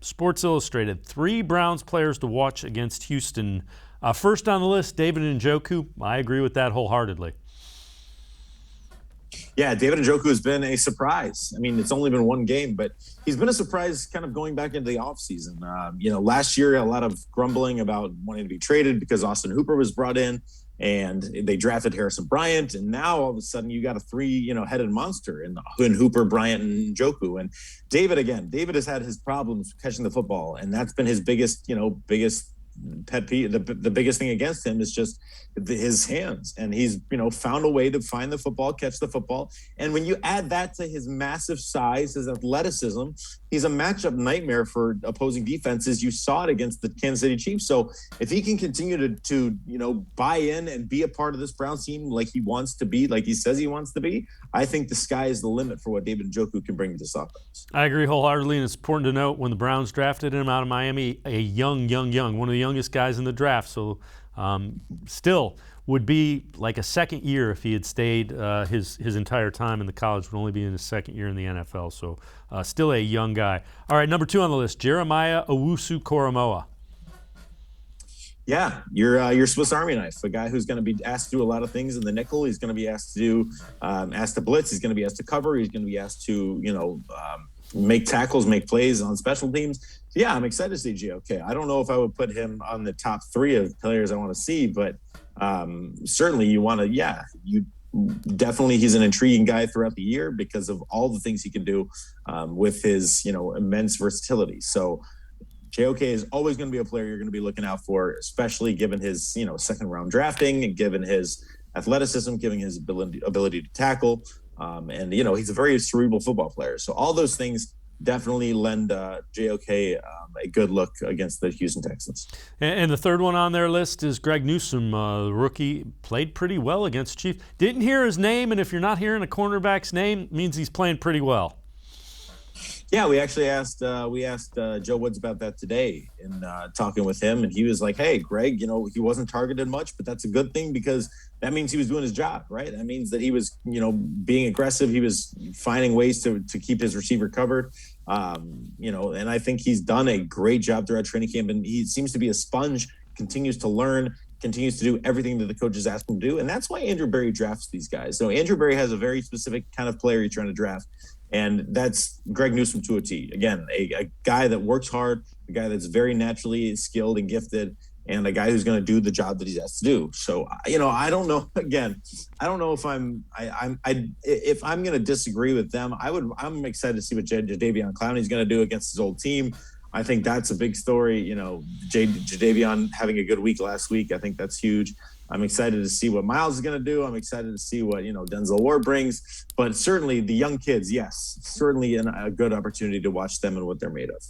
Sports Illustrated, 3 Browns players to watch against Houston. First on the list, David Njoku. I agree with that wholeheartedly. Yeah, David Njoku has been a surprise. I mean, it's only been one game, but he's been a surprise kind of going back into the offseason. Last year, a lot of grumbling about wanting to be traded because Austin Hooper was brought in and they drafted Harrison Bryant. And now all of a sudden you got a 3-headed monster in Hooper, Bryant, and Njoku. And David has had his problems catching the football. And that's been his biggest pet peeve. The biggest thing against him is just his hands, and he's found a way to find the football, catch the football. And when you add that to his massive size, his athleticism, he's a matchup nightmare for opposing defenses. You saw it against the Kansas City Chiefs. So if he can continue to buy in and be a part of this Browns team like he wants to be, like he says he wants to be, I think the sky is the limit for what David Njoku can bring to this offense. I agree wholeheartedly, and it's important to note when the Browns drafted him out of Miami, a young, one of the youngest guys in the draft. So still would be like a second year if he had stayed his entire time in the college. Would only be in his second year in the NFL. So still a young guy. All right, number 2 on the list, Jeremiah Owusu-Koramoah. Yeah, your Swiss Army knife, a guy who's going to be asked to do a lot of things in the nickel. He's going to be asked to blitz. He's going to be asked to cover. He's going to be asked to make tackles, make plays on special teams. Yeah, I'm excited to see GOK. I don't know if I would put him on the top 3 of players I want to see, but certainly you want to. Yeah, you definitely. He's an intriguing guy throughout the year because of all the things he can do with his immense versatility. So JOK is always going to be a player you're going to be looking out for, especially given his second round drafting and given his athleticism, given his ability to tackle. And he's a very cerebral football player. So all those things definitely lend JOK a good look against the Houston Texans. And the third one on their list is Greg Newsom, the rookie. Played pretty well against Chiefs. Didn't hear his name, and if you're not hearing a cornerback's name, it means he's playing pretty well. Yeah, we actually asked Joe Woods about that today in talking with him, and he was like, "Hey, Greg, he wasn't targeted much, but that's a good thing because that means he was doing his job, right? That means that he was, being aggressive. He was finding ways to keep his receiver covered, and I think he's done a great job throughout training camp, and he seems to be a sponge, continues to learn, continues to do everything that the coaches ask him to do, and that's why Andrew Berry drafts these guys. So Andrew Berry has a very specific kind of player he's trying to draft. And that's Greg Newsom to a T. Again, a guy that works hard, a guy that's very naturally skilled and gifted, and a guy who's going to do the job that he's asked to do. So, I don't know. Again, I don't know if if I'm going to disagree with them. I'm excited to see what Jadeveon Clowney's going to do against his old team. I think that's a big story. Jadeveon having a good week last week. I think that's huge. I'm excited to see what Miles is going to do. I'm excited to see what, Denzel Ward brings. But certainly the young kids, yes, certainly a good opportunity to watch them and what they're made of.